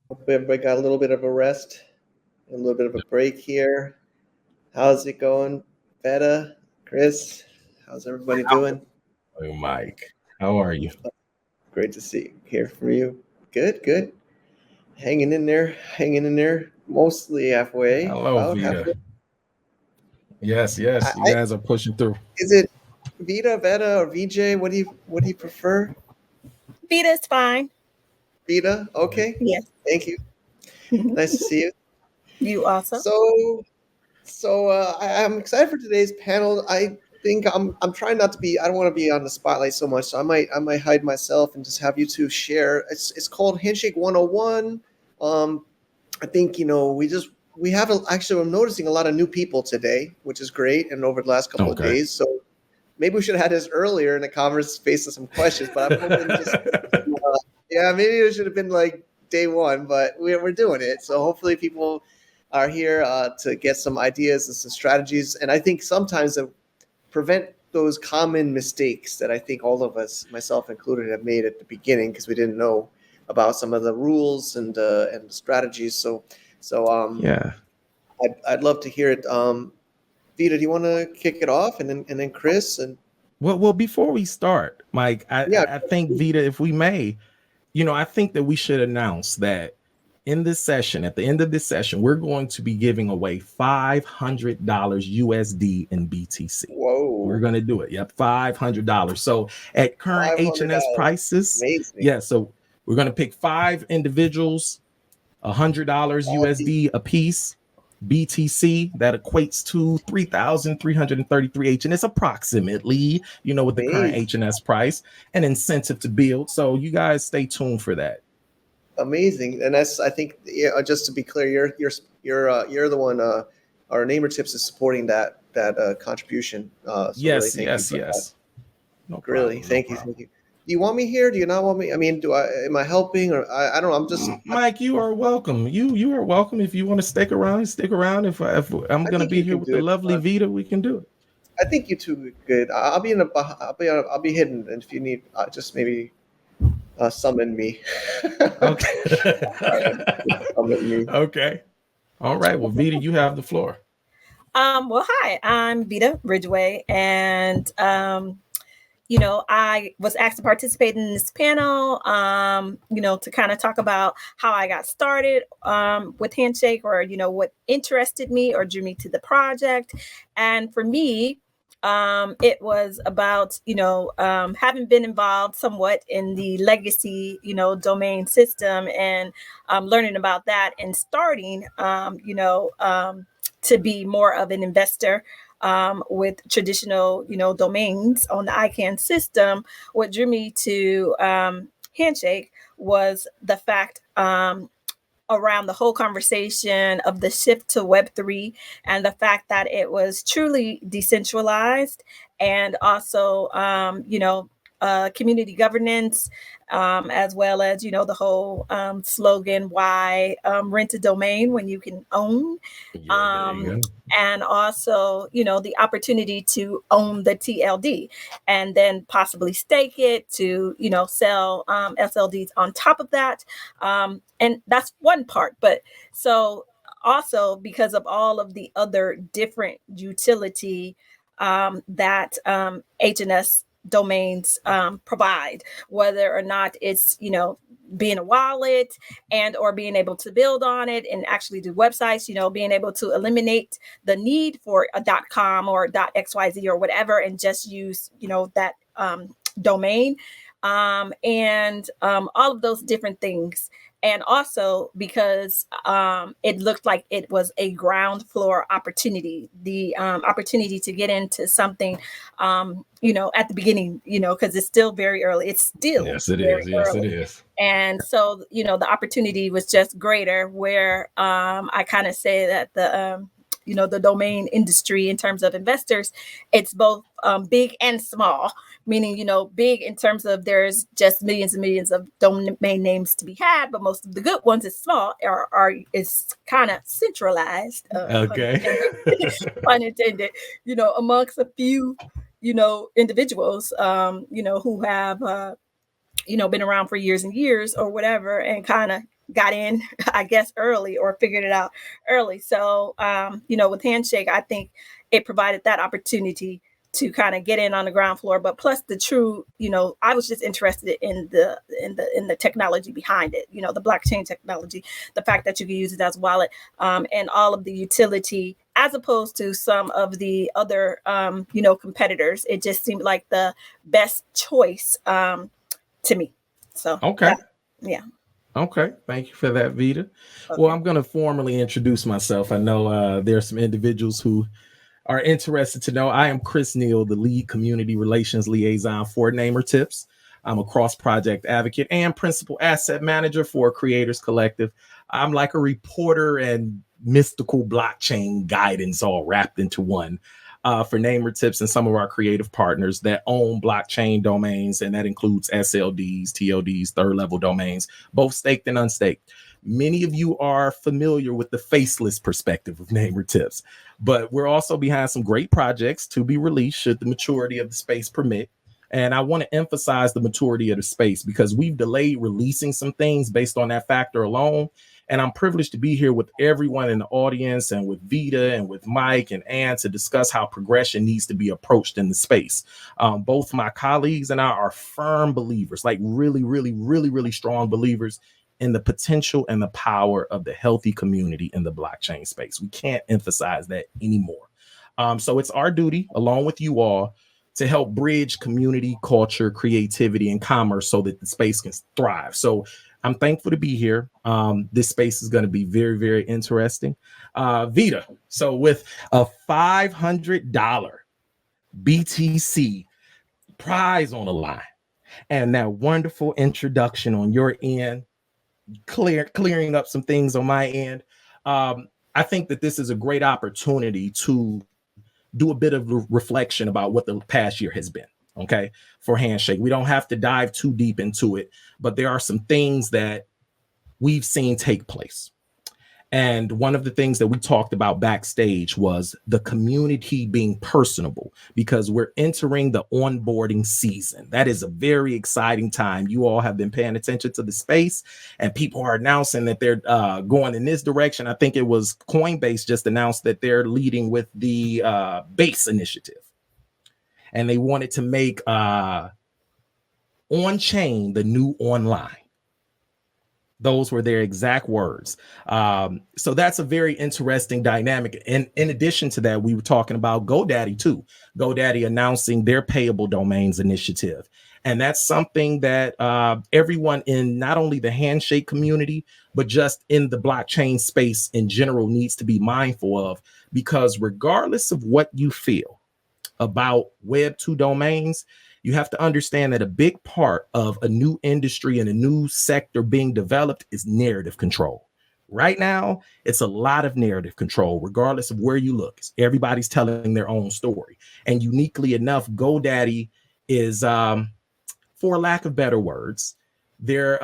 Hope everybody got a little bit of a rest, a little bit of a break here. How's it going, Beta, Chris? How's everybody doing? Hey, Mike, how are you? Great to hear from you. Good, good. Hanging in there. Mostly halfway, Hello, about Vita. halfway. Yes, yes, you I guys are pushing through. is it Vita, Beta, or VJ? What do you prefer? Vita is fine. Vita, Okay. okay. Yes. Thank you. Nice to see you. You also. So I'm excited for today's panel. I think I'm trying not to be. I don't want to be on the spotlight so much. So I might hide myself and just have you two share. It's called Handshake 101. Um, I think we have actually I'm noticing a lot of new people today, which is great, and over the last couple of Okay. days. So maybe we should have had this earlier in the conference, based on some questions. But I'm hoping just yeah, maybe it should have been like day one, but we're doing it. So hopefully people are here to get some ideas and some strategies. And I think sometimes to prevent those common mistakes that I think all of us, myself included, have made at the beginning because we didn't know about some of the rules and the strategies. So Yeah. I'd love to hear it. Vita, do you want to kick it off, and then Chris and Well, before we start, Mike, yeah, I think Vita, if we may, I think that we should announce that in this session, at the end of this session, we're going to be giving away $500 USD in BTC. We're whoa, going to do it. Yep, $500. So at current HNS $500, prices, amazing. yeah. So we're going to pick 5 individuals, $100 USD a piece. BTC that equates to 3,333 HNS approximately, with the current Amazing. HNS price, an incentive to build. So you guys stay tuned for that. Amazing, and that's I think just to be clear, you're the one. Our Namer Tips is supporting that contribution. So really, Yes, thank you yes, for that. yes. No Really, problem. No thank you, problem. thank you. Do you want me here? Do you not want me? I mean, am I helping or I don't know. Mike, you are welcome. You are welcome. If you want to stick around, stick around. If I'm I gonna think be you here can with do the it. lovely Vita, we can do it. I think you two are good. I'll be hidden, and if you need, just maybe summon me. Okay. Summon me. Okay. All right. Well, Vita, you have the floor. Well, hi, I'm Vita Ridgway, and I was asked to participate in this panel, to kind of talk about how I got started with Handshake, or what interested me or drew me to the project. And for me, it was about having been involved somewhat in the legacy domain system, and learning about that, and starting to be more of an investor with traditional, domains on the ICANN system. What drew me to Handshake was the fact around the whole conversation of the shift to Web3, and the fact that it was truly decentralized, and also, community governance, as well as, the whole slogan, why rent a domain when you can own? Yeah, there you go. And also, the opportunity to own the TLD, and then possibly stake it to, sell SLDs on top of that. And that's one part. But so also, because of all of the other different utility that HNS domains provide, whether or not it's, being a wallet, and or being able to build on it and actually do websites, being able to eliminate the need for a .com or .xyz or whatever, and just use, that domain, and all of those different things. And also because it looked like it was a ground floor opportunity, the opportunity to get into something, at the beginning, because it's still very early. It's still Yes, it very is. Yes, it early. is. And so, the opportunity was just greater, where I kind of say that the domain industry, in terms of investors, it's both big and small, meaning, big in terms of there's just millions and millions of domain names to be had, but most of the good ones is small, are is kind of centralized, Okay. pun intended, amongst a few, individuals, who have, been around for years and years or whatever, and kind of got in, I guess, early or figured it out early. So, with Handshake, I think it provided that opportunity to kind of get in on the ground floor. But plus the true, I was just interested in the technology behind it, the blockchain technology, the fact that you can use it as a wallet, and all of the utility, as opposed to some of the other, competitors. It just seemed like the best choice to me. So, Okay. yeah. Okay. Thank you for that, Vita. Okay. Well, I'm going to formally introduce myself. I know there are some individuals who are interested to know. I am Chris Neal, the lead community relations liaison for Namer Tips. I'm a cross-project advocate and principal asset manager for Creators Collective. I'm like a reporter and mystical blockchain guidance all wrapped into one for Namer Tips and some of our creative partners that own blockchain domains, and that includes SLDs, TLDs, third-level domains, both staked and unstaked. Many of you are familiar with the faceless perspective of Namer Tips, but we're also behind some great projects to be released should the maturity of the space permit. And I want to emphasize the maturity of the space because we've delayed releasing some things based on that factor alone. And I'm privileged to be here with everyone in the audience and with Vita and with Mike and Ann to discuss how progression needs to be approached in the space. Both my colleagues and I are firm believers, like really, really, really, really strong believers in the potential and the power of the healthy community in the blockchain space. We can't emphasize that anymore. So it's our duty, along with you all, to help bridge community, culture, creativity, and commerce so that the space can thrive. So I'm thankful to be here. This space is going to be very, very interesting. Vita, so with a $500 BTC prize on the line and that wonderful introduction on your end, clearing up some things on my end, I think that this is a great opportunity to do a bit of reflection about what the past year has been, okay, for Handshake. We don't have to dive too deep into it, but there are some things that we've seen take place. And one of the things that we talked about backstage was the community being personable, because we're entering the onboarding season. That is a very exciting time. You all have been paying attention to the space, and people are announcing that they're going in this direction. I think it was Coinbase just announced that they're leading with the Base initiative, and they wanted to make on-chain the new online. Those were their exact words. So that's a very interesting dynamic. And in addition to that, we were talking about GoDaddy too. GoDaddy announcing their payable domains initiative. And that's something that everyone in not only the Handshake community, but just in the blockchain space in general needs to be mindful of, because regardless of what you feel about Web 2 domains, you have to understand that a big part of a new industry and a new sector being developed is narrative control. Right now, it's a lot of narrative control, regardless of where you look. Everybody's telling their own story. And uniquely enough, GoDaddy is, for lack of better words, they're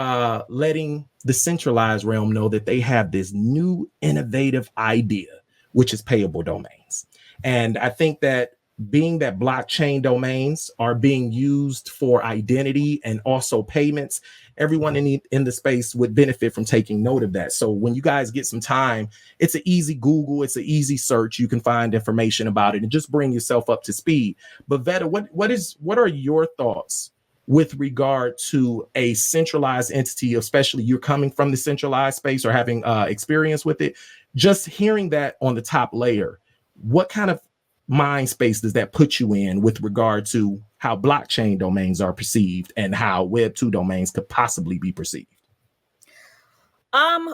letting the centralized realm know that they have this new innovative idea, which is payable domains. And I think that being that blockchain domains are being used for identity and also payments, everyone in the space would benefit from taking note of that. So when you guys get some time, it's an easy Google, it's an easy search. You can find information about it and just bring yourself up to speed. But Veta, what are your thoughts with regard to a centralized entity, especially you're coming from the centralized space or having experience with it? Just hearing that on the top layer, what kind of mind space does that put you in with regard to how blockchain domains are perceived and how Web 2 domains could possibly be perceived?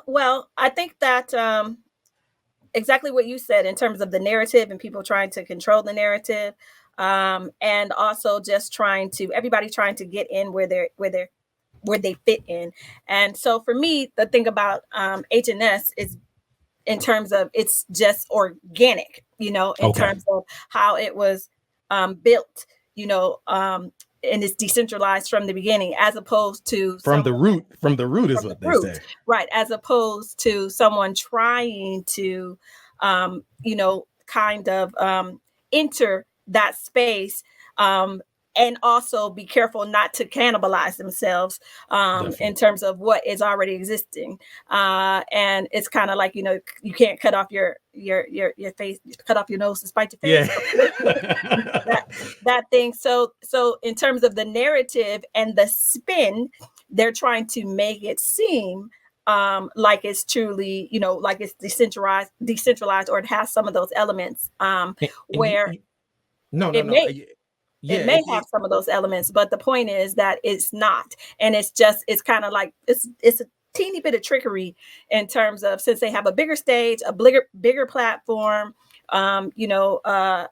Well, I think that exactly what you said in terms of the narrative and people trying to control the narrative, and also just everybody trying to get in where they fit in. And so for me, the thing about HNS is in terms of it's just organic, in terms of how it was built, and it's decentralized from the beginning, as opposed to from the root is what they say, right? As opposed to someone trying to, kind of enter that space and also be careful not to cannibalize themselves in terms of what is already existing. And it's kind of like, you know, you can't cut off your face, cut off your nose to spite your face. Yeah. that thing. So in terms of the narrative and the spin, they're trying to make it seem like it's truly, you know, like it's decentralized, or it has some of those elements where no, it may yeah, it may have some of those elements, but the point is that it's not. And it's kind of like it's a teeny bit of trickery in terms of, since they have a bigger stage, a bigger platform, more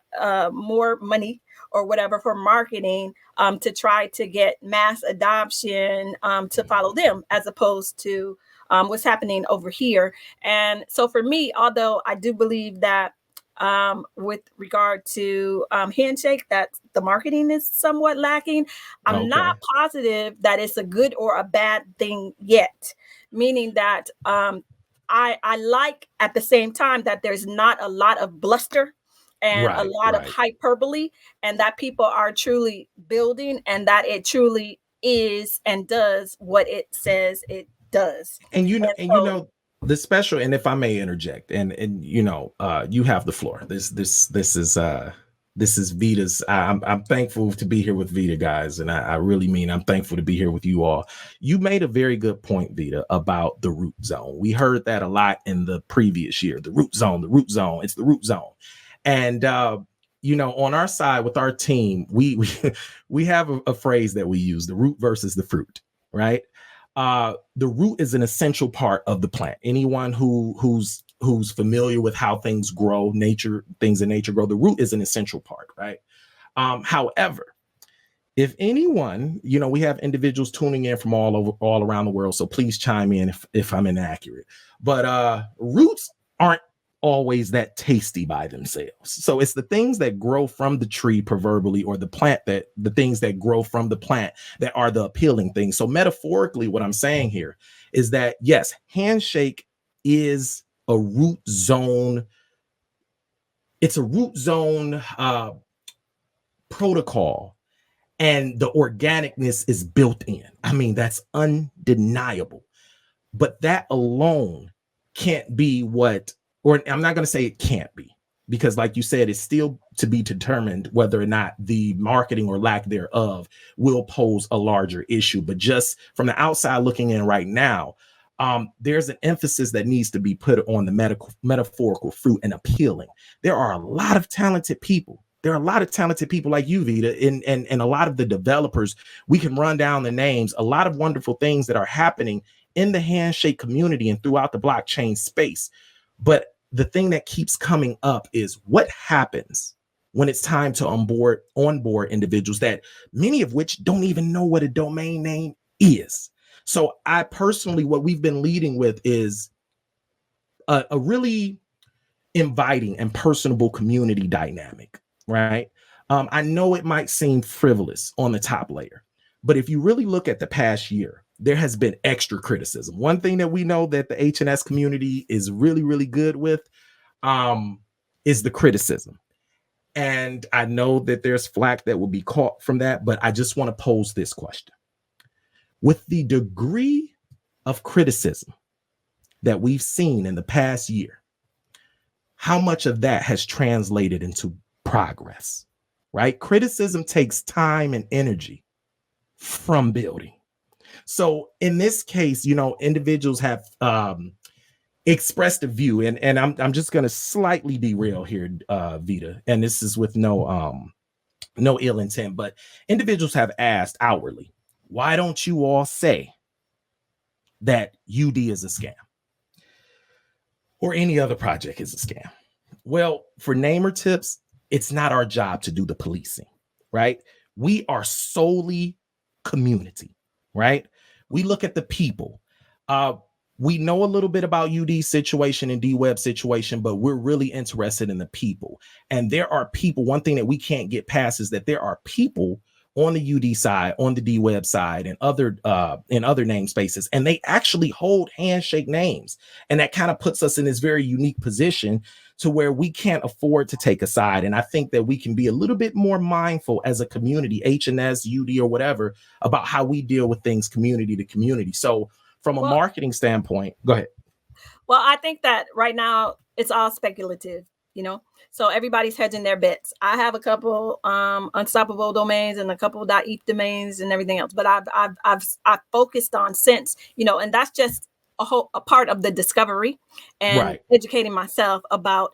money or whatever for marketing, to try to get mass adoption to follow them, as opposed to what's happening over here. And so for me, although I do believe that with regard to Handshake, that the marketing is somewhat lacking, I'm not positive that it's a good or a bad thing yet. Meaning that I like, at the same time, that there's not a lot of bluster and a lot of hyperbole, and that people are truly building, and that it truly is and does what it says it does. And you know the special, and if I may interject, and you know, you have the floor. This is Vita's. I'm thankful to be here with Vita, guys, and I really mean I'm thankful to be here with you all. You made a very good point, Vita, about the root zone. We heard that a lot in the previous year. The root zone, it's the root zone. And you know, on our side with our team, we have a phrase that we use: the root versus the fruit, right? The root is an essential part of the plant. Anyone who's familiar with how things grow, things in nature grow, the root is an essential part, right? However, if anyone, you know, we have individuals tuning in from all around the world, so please chime in if I'm inaccurate. But roots aren't always that tasty by themselves. So it's the things that grow from the tree, proverbially, or the things that grow from the plant that are the appealing things. So metaphorically, what I'm saying here is that, yes, Handshake is a root zone. It's a root zone protocol, and the organicness is built in. I mean, that's undeniable. But that alone can't be or I'm not going to say it can't be, because like you said, it's still to be determined whether or not the marketing or lack thereof will pose a larger issue. But just from the outside looking in right now, there's an emphasis that needs to be put on the metaphorical fruit and appealing. There are a lot of talented people. There are a lot of talented people like you, Vita, and a lot of the developers. We can run down the names, a lot of wonderful things that are happening in the Handshake community and throughout the blockchain space. But the thing that keeps coming up is what happens when it's time to onboard individuals, that many of which don't even know what a domain name is. So I personally, what we've been leading with is a really inviting and personable community dynamic, right? I know it might seem frivolous on the top layer, but if you really look at the past year, there has been extra criticism. One thing that we know that the HNS community is really, really good with is the criticism. And I know that there's flack that will be caught from that, but I just want to pose this question. With the degree of criticism that we've seen in the past year, how much of that has translated into progress, right? Criticism takes time and energy from building. So in this case, you know, individuals have expressed a view, and I'm just going to slightly derail here, Vita, and this is with no ill intent, but individuals have asked outwardly, why don't you all say that UD is a scam or any other project is a scam? Well, for namer tips, it's not our job to do the policing, right? We are solely community, right? We look at the people. We know a little bit about UD's situation and D-Web situation, but we're really interested in the people. And there are people, one thing that we can't get past is that there are people on the UD side, on the D web side, and other namespaces, and they actually hold Handshake names, and that kind of puts us in this very unique position to where we can't afford to take a side. And I think that we can be a little bit more mindful as a community, HNS, UD, or whatever, about how we deal with things community to community. So from a marketing standpoint, go ahead. Well, I think that right now it's all speculative, so everybody's hedging their bets. I have a couple unstoppable domains and a couple .eth domains and everything else, but I've focused on since, and that's just a part of the discovery and educating myself about,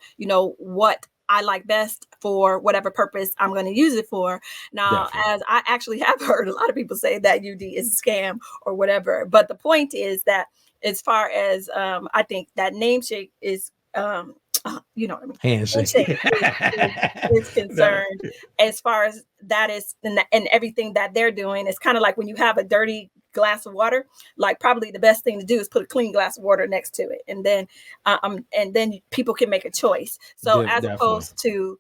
what I like best for whatever purpose I'm going to use it for. Now, as I actually have heard a lot of people say that UD is a scam or whatever, but the point is that as far as I think that Nameshake is, Handshake is concerned, as far as that is, and everything that they're doing, it's kind of like when you have a dirty glass of water, like probably the best thing to do is put a clean glass of water next to it, and then people can make a choice. So as opposed to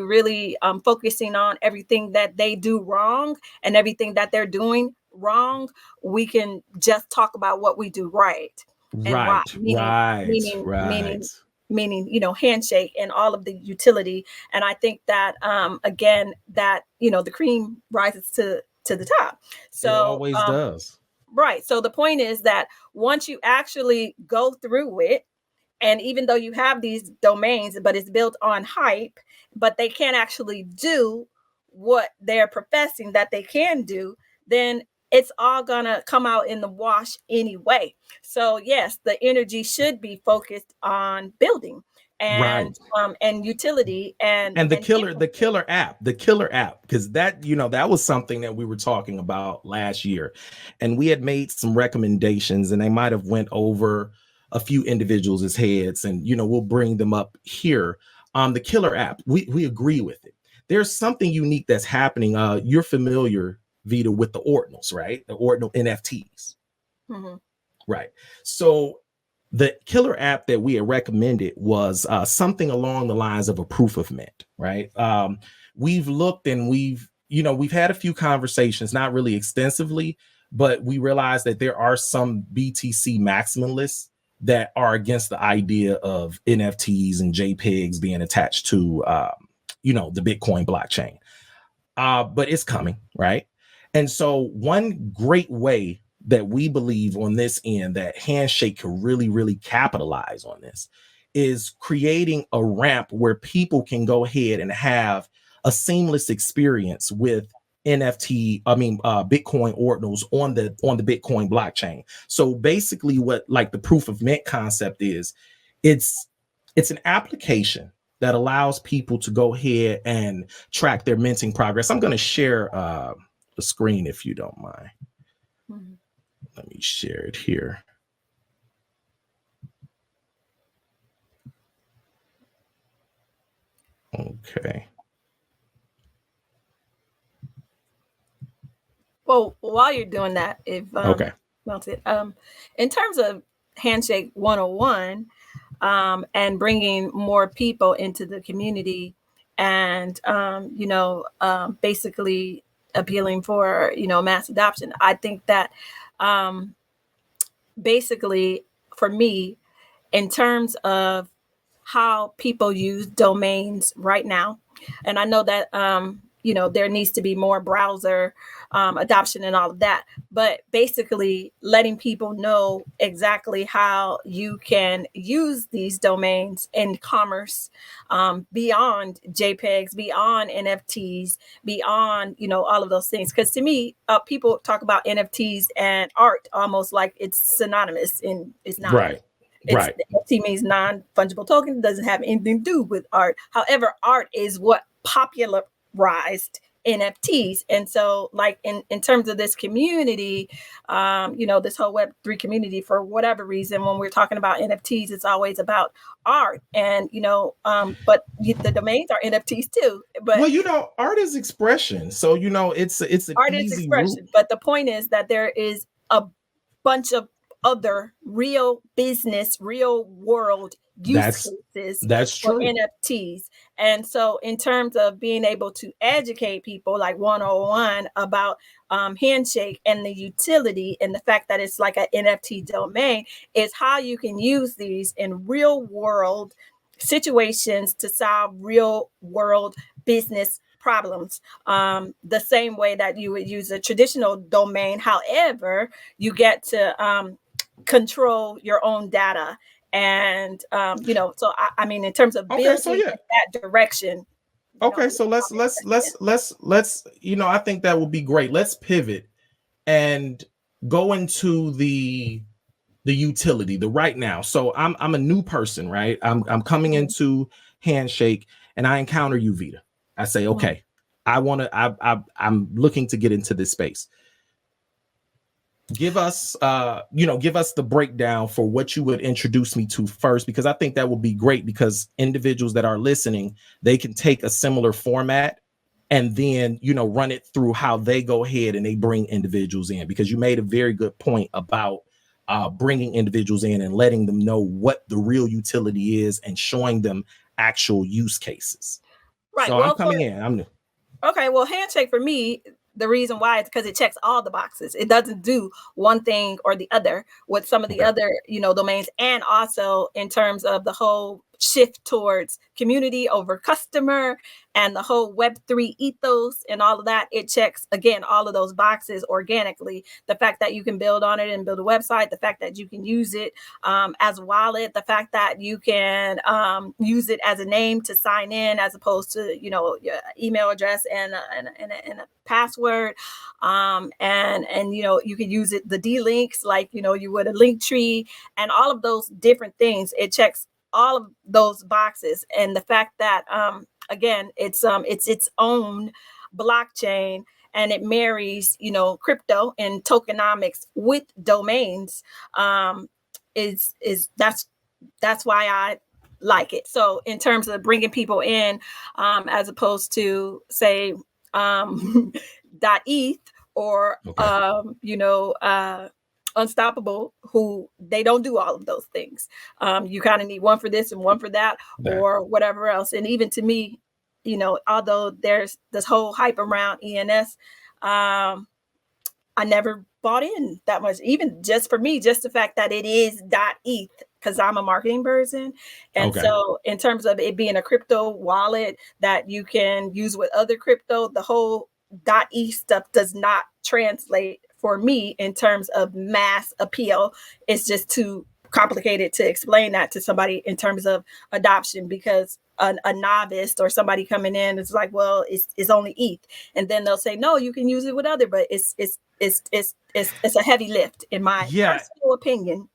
really focusing on everything that they do wrong and everything that they're doing wrong, we can just talk about what we do right. Meaning, Handshake and all of the utility. And I think that, again, that, the cream rises to the top. So it always does. Right. So the point is that once you actually go through it, and even though you have these domains, but it's built on hype, but they can't actually do what they're professing that they can do, then it's all gonna come out in the wash anyway. So yes, the energy should be focused on building and utility and the killer app, because that was something that we were talking about last year, and we had made some recommendations, and they might have went over a few individuals' heads, and we'll bring them up here. The killer app, we agree with it. There's something unique that's happening. You're familiar, Vita, with the ordinals, right? The ordinal NFTs. Mm-hmm. Right. So the killer app that we had recommended was something along the lines of a proof of mint, right? We've looked and we've had a few conversations, not really extensively, but we realized that there are some BTC maximalists that are against the idea of NFTs and JPEGs being attached to, the Bitcoin blockchain. But it's coming, right? And so one great way that we believe on this end that Handshake can really, really capitalize on this is creating a ramp where people can go ahead and have a seamless experience with Bitcoin ordinals on the Bitcoin blockchain. So basically what like the proof of mint concept is, it's an application that allows people to go ahead and track their minting progress. I'm going to share the screen if you don't mind. Mm-hmm. Let me share it here. Okay. Well, while you're doing that, in terms of Handshake 101, and bringing more people into the community, and basically appealing for mass adoption, I think that basically for me, in terms of how people use domains right now, and I know that there needs to be more browser adoption and all of that, but basically letting people know exactly how you can use these domains in commerce, beyond JPEGs, beyond NFTs, beyond all of those things. Because to me, people talk about NFTs and art almost like it's synonymous, and it's not. Right. NFT means non-fungible token. It doesn't have anything to do with art. However, art is what popularized NFTs. And so like in terms of this community, this whole Web3 community, for whatever reason, when we're talking about NFTs, it's always about art. And, but the domains are NFTs too. But art is expression. So, it's an art easy is expression. route. But the point is that there is a bunch of other real business, real world use cases That's for true. NFTs. And so in terms of being able to educate people like 101 about Handshake and the utility and the fact that it's like an NFT domain, is how you can use these in real world situations to solve real world business problems, the same way that you would use a traditional domain. However, you get to control your own data. And, so I mean, in terms of Okay, so building yeah. in that direction. Okay, so let's I think that would be great. Let's pivot and go into the utility, the right now. So I'm a new person, right? I'm coming into Handshake and I encounter you, Vita. I say, okay, I'm looking to get into this space. Give us the breakdown for what you would introduce me to first, because I think that would be great, because individuals that are listening, they can take a similar format and then run it through how they go ahead and they bring individuals in, because you made a very good point about bringing individuals in and letting them know what the real utility is and showing them actual use cases. Right. So Well, I'm coming in. I'm new. Okay, well, Handshake for me, the reason why is because it checks all the boxes. It doesn't do one thing or the other with some of the other, domains, and also in terms of the whole shift towards community over customer and the whole Web3 ethos and all of that. It checks, again, all of those boxes organically. The fact that you can build on it and build a website, the fact that you can use it as a wallet, the fact that you can use it as a name to sign in as opposed to, your email address and a password. And you can use it, the D-links, like, you would a link tree and all of those different things. It checks all of those boxes. And the fact that, again, it's its own blockchain, and it marries, crypto and tokenomics with domains, is that's why I like it. So in terms of bringing people in, as opposed to say, .eth or, Unstoppable, who they don't do all of those things. You kind of need one for this and one for that, or whatever else. And even to me, although there's this whole hype around ENS, I never bought in that much, even just for me, just the fact that it is .eth, because I'm a marketing person. And so in terms of it being a crypto wallet that you can use with other crypto, the whole .eth stuff does not translate for me in terms of mass appeal. It's just too complicated to explain that to somebody in terms of adoption, because a novice or somebody coming in is like, well, it's only ETH, and then they'll say, no, you can use it with other, but it's a heavy lift in my personal opinion.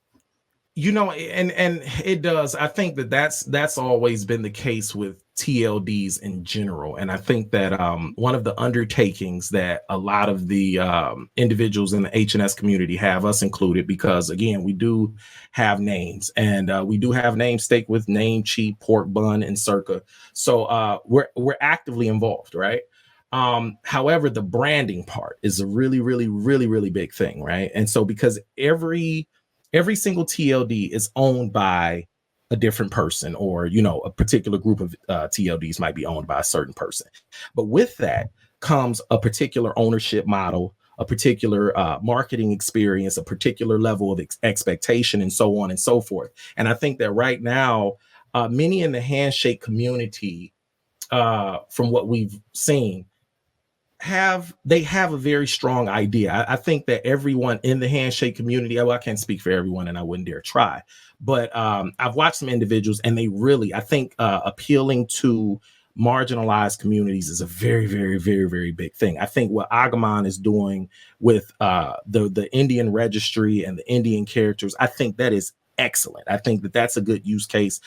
And it does. I think that's always been the case with TLDs in general. And I think that one of the undertakings that a lot of the individuals in the HNS community have, us included, because again, we do have names, and we do have name stake with Namecheap, Pork Bun, and Circa. So we're actively involved, right? However, the branding part is a really, really, really, really big thing, right? And so because every single TLD is owned by a different person, or, a particular group of TLDs might be owned by a certain person. But with that comes a particular ownership model, a particular marketing experience, a particular level of expectation, and so on and so forth. And I think that right now, many in the Handshake community, from what we've seen, have a very strong idea. I think that everyone in the Handshake community, well, I can't speak for everyone and I wouldn't dare try, but I've watched some individuals, and they really, I think appealing to marginalized communities is a very, very, very, very big thing. I think what Agumon is doing with the Indian registry and the Indian characters, I think that is excellent. I think that that's a good use case.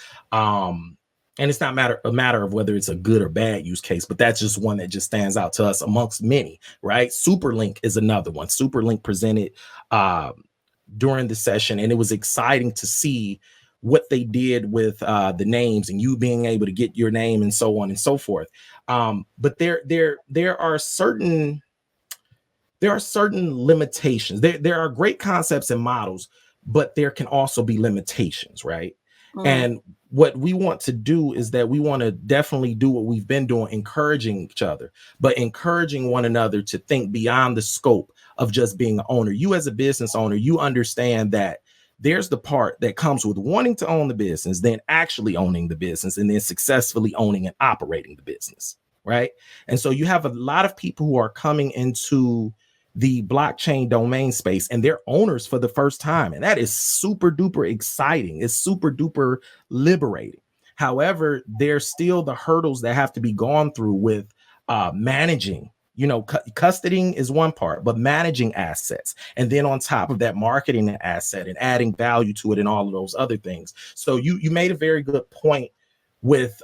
And it's not a matter of whether it's a good or bad use case, but that's just one that just stands out to us amongst many, right? Superlink is another one. Superlink presented during the session, and it was exciting to see what they did with the names and you being able to get your name and so on and so forth. But there are certain limitations. There are great concepts and models, but there can also be limitations, right? Mm. And what we want to do is that we want to definitely do what we've been doing, encouraging each other, but encouraging one another to think beyond the scope of just being an owner. You as a business owner, you understand that there's the part that comes with wanting to own the business, then actually owning the business, and then successfully owning and operating the business, right? And so you have a lot of people who are coming into the blockchain domain space and they're owners for the first time. And that is super duper exciting. It's super duper liberating. However, there's still the hurdles that have to be gone through with managing. Custodying is one part, but managing assets. And then on top of that, marketing an asset and adding value to it and all of those other things. So you made a very good point with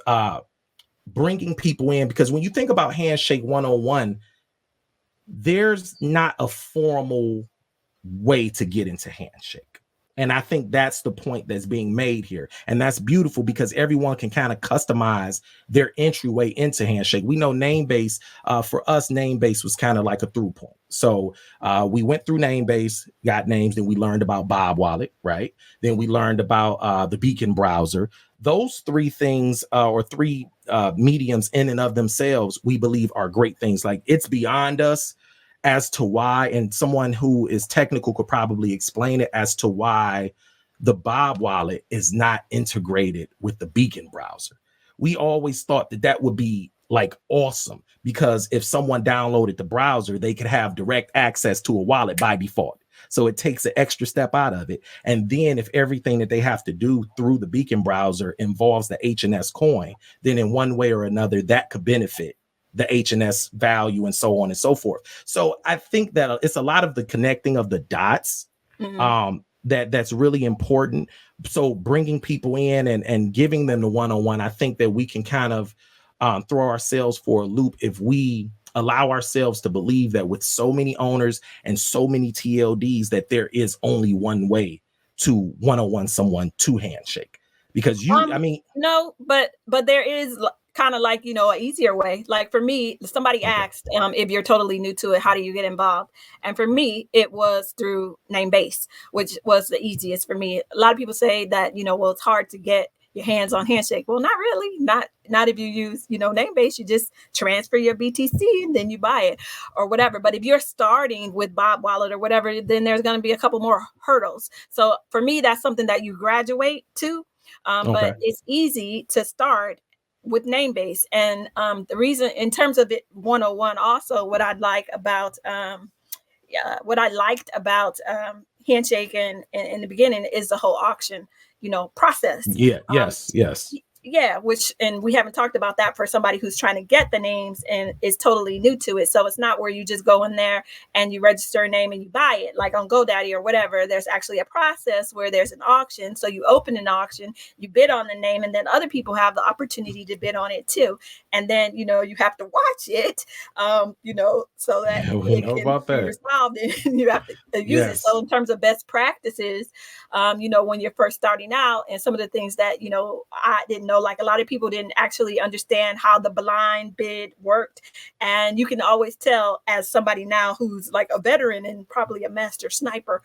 bringing people in, because when you think about Handshake 101, there's not a formal way to get into Handshake. And I think that's the point that's being made here. And that's beautiful because everyone can kind of customize their entryway into Handshake. We know Namebase, for us, Namebase was kind of like a through point. So we went through Namebase, got names, then we learned about Bob Wallet, right? Then we learned about the Beacon browser. Those three things or three mediums in and of themselves, we believe are great things. Like, it's beyond us as to why, and someone who is technical could probably explain it as to why the Bob wallet is not integrated with the Beacon browser. We always thought that would be like awesome, because if someone downloaded the browser, they could have direct access to a wallet by default. So it takes an extra step out of it. And then if everything that they have to do through the Beacon browser involves the HNS coin, then in one way or another, that could benefit the HNS value and so on and so forth. So I think that it's a lot of the connecting of the dots that's really important. So bringing people in and giving them the one-on-one, I think that we can kind of throw ourselves for a loop if we allow ourselves to believe that with so many owners and so many TLDs that there is only one way to one-on-one someone to Handshake. Because no, but there is kind of like, an easier way. Like for me, somebody asked, if you're totally new to it, how do you get involved? And for me, it was through Namebase, which was the easiest for me. A lot of people say that, well, it's hard to get your hands on Handshake. Well, not really. Not if you use, Namebase. You just transfer your BTC and then you buy it or whatever. But if you're starting with Bob Wallet or whatever, then there's going to be a couple more hurdles. So for me, that's something that you graduate to. But it's easy to start with Namebase. And the reason, in terms of it 101, also what I liked about Handshake and in the beginning is the whole auction, process. Yes. Yeah, and we haven't talked about that for somebody who's trying to get the names and is totally new to it. So it's not where you just go in there and you register a name and you buy it like on GoDaddy or whatever. There's actually a process where there's an auction. So you open an auction, you bid on the name, and then other people have the opportunity to bid on it too. And then, you have to watch it, so that it can be resolved and you have to use it. So in terms of best practices, when you're first starting out, and some of the things that, I didn't know, like a lot of people didn't actually understand how the blind bid worked. And you can always tell, as somebody now who's like a veteran and probably a master sniper,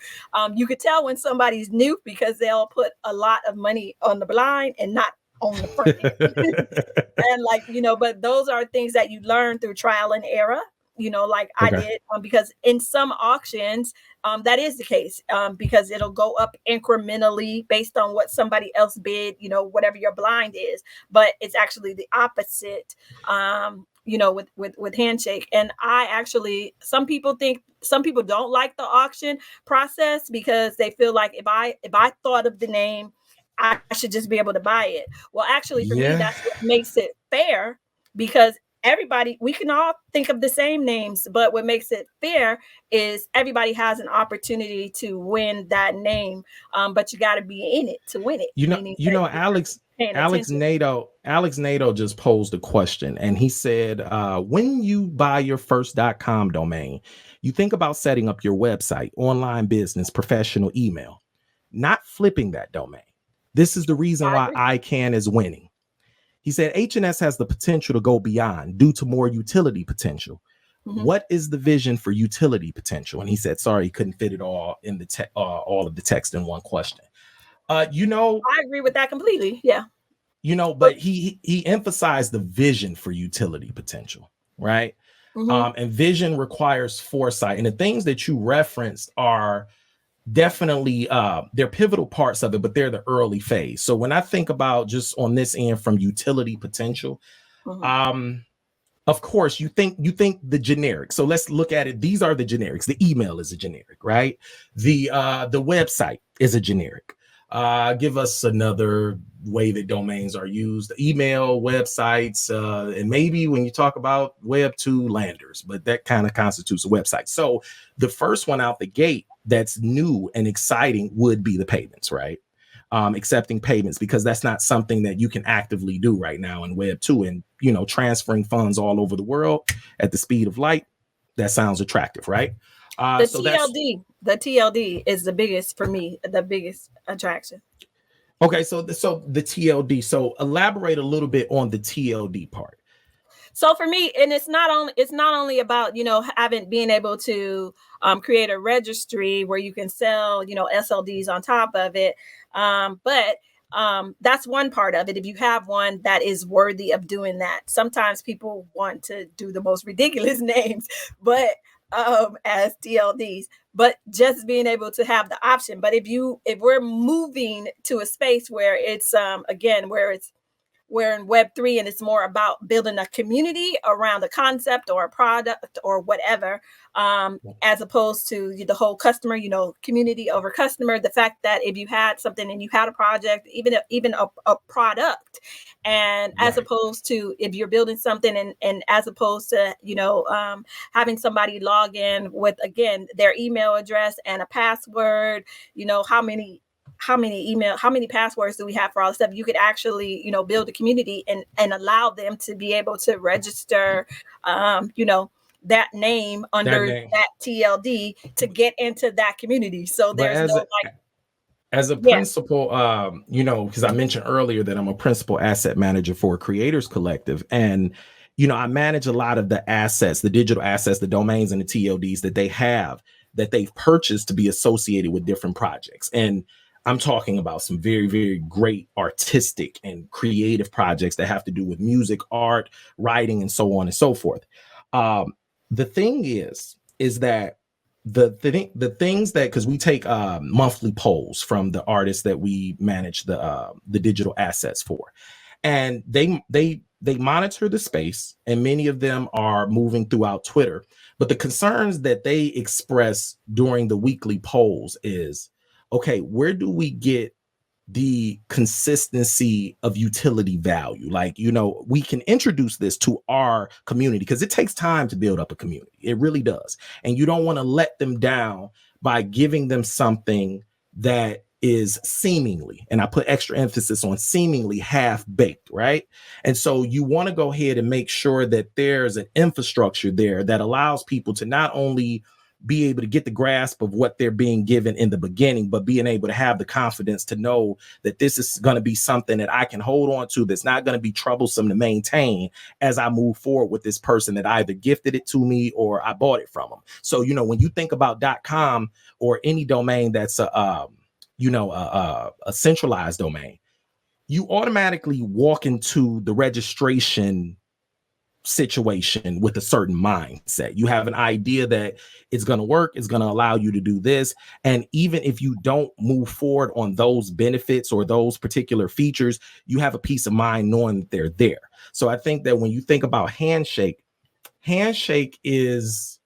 you could tell when somebody's new because they'll put a lot of money on the blind and not on the front end. And but those are things that you learn through trial and error. I did, because in some auctions, that is the case, because it'll go up incrementally based on what somebody else bid, whatever your blind is. But it's actually the opposite, with Handshake. And some people don't like the auction process because they feel like if I thought of the name, I should just be able to buy it. Well, actually, for me, that's what makes it fair, because we can all think of the same names, but what makes it fair is everybody has an opportunity to win that name. But you got to be in it to win it. Alex Nato just posed a question, and he said, when you buy your first .com domain, you think about setting up your website, online business, professional email, not flipping that domain. This is the reason why ICANN is winning. He said HNS has the potential to go beyond due to more utility potential. what is the vision for utility potential? And he said, sorry, he couldn't fit it all in the all of the text in one question. I agree with that completely. Yeah. But he emphasized the vision for utility potential, right? And vision requires foresight. And the things that you referenced are definitely they're pivotal parts of it, but they're the early phase. So when I think about just on this end from utility potential, of course you think the generic. So let's look at it. These are the generics. The email is a generic, right? The website is a generic. Give us another way that domains are used: email, websites, and maybe when you talk about Web 2, landers, but that kind of constitutes a website. So the first one out the gate that's new and exciting would be the payments, right? Accepting payments, because that's not something that you can actively do right now in Web 2. And, transferring funds all over the world at the speed of light, that sounds attractive, right? The TLD is the biggest for me, the biggest attraction. Okay, so the TLD. So elaborate a little bit on the TLD part. So for me, and it's not only about being able to create a registry where you can sell SLDs on top of it, but that's one part of it. If you have one that is worthy of doing that, sometimes people want to do the most ridiculous names, but as TLDs, but just being able to have the option. But if we're moving to a space where it's we're in Web3 and it's more about building a community around a concept or a product or whatever, as opposed to the whole customer, community over customer. The fact that if you had something and you had a project, even a product, and as opposed to if you're building something and as opposed to, having somebody log in with, again, their email address and a password, how many passwords do we have for all this stuff? You could actually, build a community and allow them to be able to register, that name under that TLD to get into that community. So there's as a principal, because I mentioned earlier that I'm a principal asset manager for a creators collective. And, I manage a lot of the assets, the digital assets, the domains and the TLDs that they have, that they've purchased to be associated with different projects. And I'm talking about some very, very great artistic and creative projects that have to do with music, art, writing, and so on and so forth. The thing is that the things that, because we take monthly polls from the artists that we manage the digital assets for, and they monitor the space, and many of them are moving throughout Twitter. But the concerns that they express during the weekly polls is, okay, where do we get the consistency of utility value? Like, we can introduce this to our community because it takes time to build up a community. It really does. And you don't want to let them down by giving them something that is seemingly, and I put extra emphasis on seemingly, half baked, right? And so you want to go ahead and make sure that there's an infrastructure there that allows people to not only be able to get the grasp of what they're being given in the beginning, but being able to have the confidence to know that this is going to be something that I can hold on to, that's not going to be troublesome to maintain as I move forward with this person that either gifted it to me or I bought it from them. So, when you think about .com or any domain that's a centralized domain, you automatically walk into the registration situation with a certain mindset. You have an idea that it's going to work, it's going to allow you to do this. And even if you don't move forward on those benefits or those particular features, you have a peace of mind knowing that they're there. So I think that when you think about Handshake is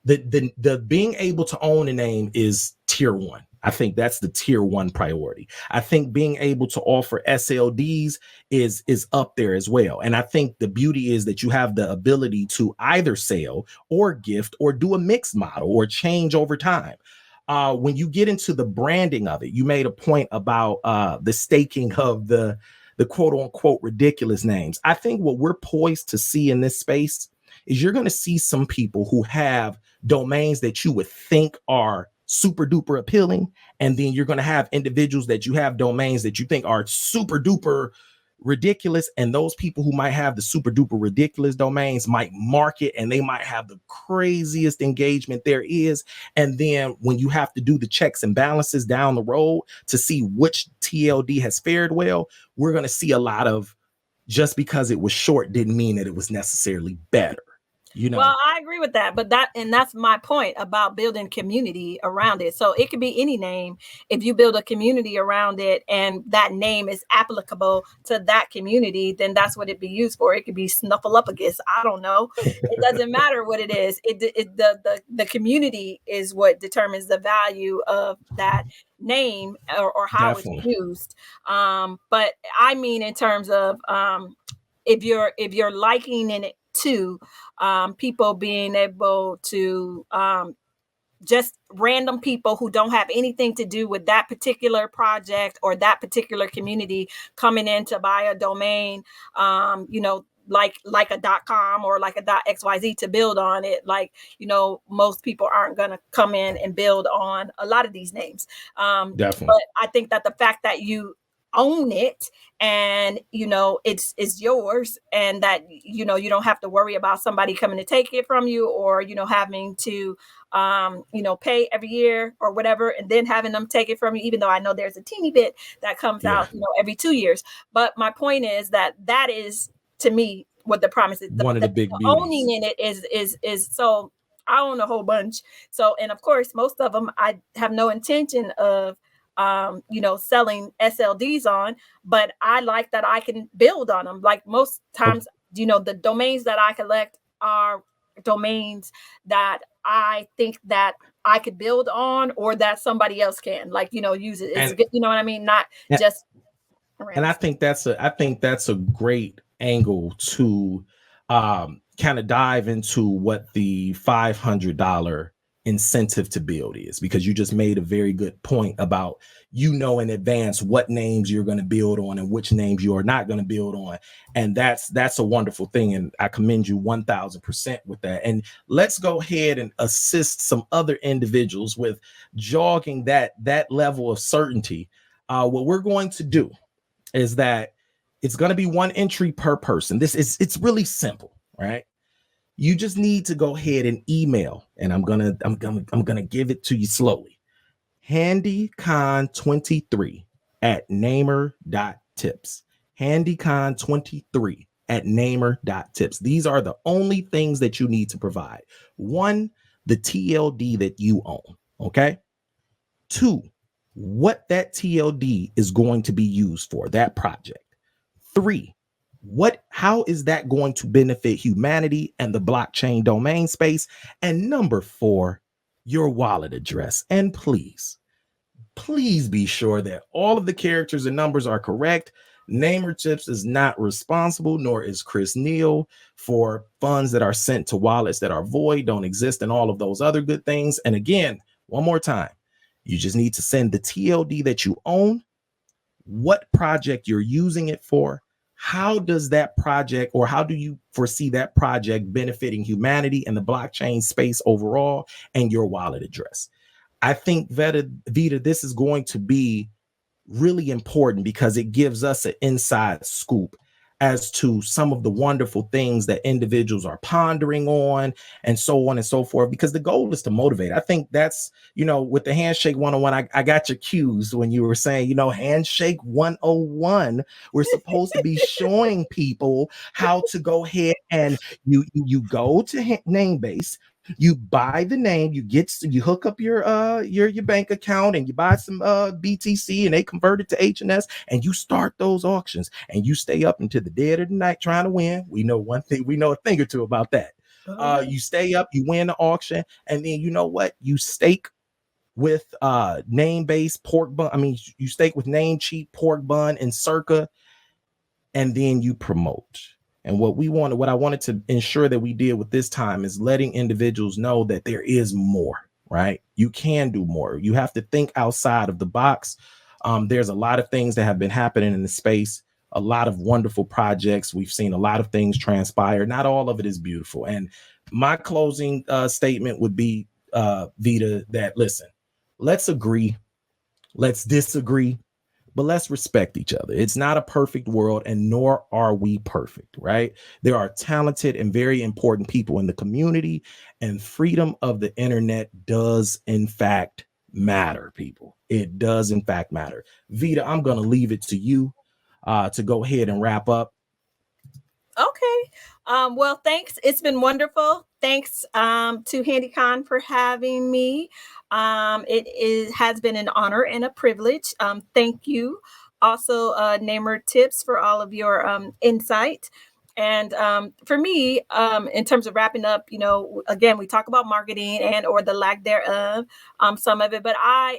the being able to own a name is tier one. I think that's the tier one priority. I think being able to offer SLDs is up there as well. And I think the beauty is that you have the ability to either sell or gift or do a mixed model or change over time. When you get into the branding of it, you made a point about the staking of the quote unquote ridiculous names. I think what we're poised to see in this space is you're going to see some people who have domains that you would think are super duper appealing. And then you're going to have individuals that you have domains that you think are super duper ridiculous, and those people who might have the super duper ridiculous domains might market, and they might have the craziest engagement there is. And then when you have to do the checks and balances down the road to see which TLD has fared well, we're going to see a lot of, just because it was short didn't mean that it was necessarily better. Well, I agree with that, but that's my point about building community around it. So it could be any name. If you build a community around it and that name is applicable to that community, then that's what it'd be used for. It could be Snuffleupagus. I don't know. It doesn't matter what it is. The community is what determines the value of that name or how Definitely. it's used. But I mean, in terms of if you're liking in it too, people being able to just random people who don't have anything to do with that particular project or that particular community coming in to buy a domain, like a .com or like a .xyz to build on it. Like, most people aren't going to come in and build on a lot of these names. Definitely. But I think that the fact that you own it and it's yours, and that you don't have to worry about somebody coming to take it from you, or having to pay every year or whatever, and then having them take it from you, even though I know there's a teeny bit that comes out every 2 years. But my point is that is, to me, what the promise is. One of the big owning in it is so I own a whole bunch. So, and of course, most of them I have no intention of selling SLDs on, but I like that I can build on them. Like most times, the domains that I collect are domains that I think that I could build on, or that somebody else can, use it. It's good, you know what I mean? Not just. And I think that's a great angle to kind of dive into what the $500 incentive to build is, because you just made a very good point about, in advance what names you're going to build on and which names you are not going to build on. And that's a wonderful thing. And I commend you 1000% with that. And let's go ahead and assist some other individuals with jogging that level of certainty. What we're going to do is that it's going to be one entry per person. It's really simple, right? You just need to go ahead and email, and I'm gonna give it to you slowly. HandyCon23 at namer.tips. HandyCon23 at namer.tips. These are the only things that you need to provide. 1, the TLD that you own. Okay. 2, what that TLD is going to be used for, that project. 3, how is that going to benefit humanity and the blockchain domain space? And number 4, your wallet address. And please be sure that all of the characters and numbers are correct. NamerTips is not responsible, nor is Chris Neal, for funds that are sent to wallets that are void, don't exist, and all of those other good things. And again, one more time, you just need to send the TLD that you own, what project you're using it for, how does that project, or how do you foresee that project benefiting humanity and the blockchain space overall, and your wallet address. I think, Vita, this is going to be really important because it gives us an inside scoop as to some of the wonderful things that individuals are pondering on, and so on and so forth, because the goal is to motivate. I think that's, with the Handshake 101, I got your cues when you were saying, Handshake 101, we're supposed to be showing people how to go ahead and you go to Namebase, you buy the name, you hook up your bank account, and you buy some BTC, and they convert it to HNS, and you start those auctions, and you stay up until the dead of the night trying to win. We know a thing or two about that. You stay up, you win the auction, and then you stake with Namebase pork bun. You stake with Namecheap, pork bun, and Circa, and then you promote. And what I wanted to ensure that we did with this time is letting individuals know that there is more, right? You can do more. You have to think outside of the box. There's a lot of things that have been happening in the space, a lot of wonderful projects. We've seen a lot of things transpire. Not all of it is beautiful. And my closing statement would be, Vita, that listen, let's agree, let's disagree, but let's respect each other. It's not a perfect world, and nor are we perfect, right? There are talented and very important people in the community, and freedom of the internet does in fact matter, people. It does in fact matter. Vita, I'm going to leave it to you to go ahead and wrap up. Okay. Well, thanks. It's been wonderful. Thanks to HandyCon for having me. Has been an honor and a privilege. Thank you. Also, Namer Tips for all of your insight. And for me, in terms of wrapping up, again, we talk about marketing and or the lack thereof, some of it. But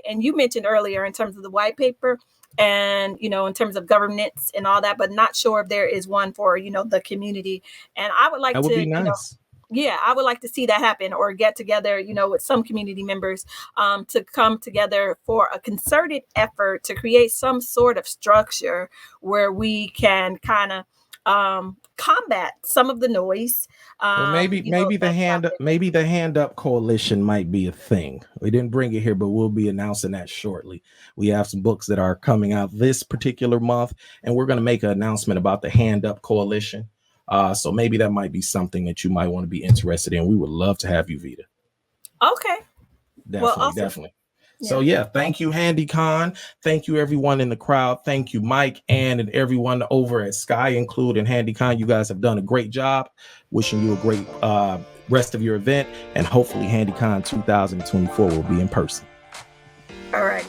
and you mentioned earlier in terms of the white paper, and in terms of governance and all that, but not sure if there is one for the community. And I would like That would to be nice. I would like to see that happen, or get together with some community members to come together for a concerted effort to create some sort of structure where we can kind of combat some of the noise. Well, maybe the hand up coalition might be a thing. We didn't bring it here, but we'll be announcing that shortly. We have some books that are coming out this particular month, and we're going to make an announcement about the hand up coalition. So maybe that might be something that you might want to be interested in. We would love to have you, Vita. Okay. Definitely. Yeah. So yeah, thank you, HandyCon. Thank you, everyone in the crowd. Thank you, Mike, and everyone over at Sky Include and HandyCon. You guys have done a great job. Wishing you a great rest of your event, and hopefully HandyCon 2024 will be in person. All right.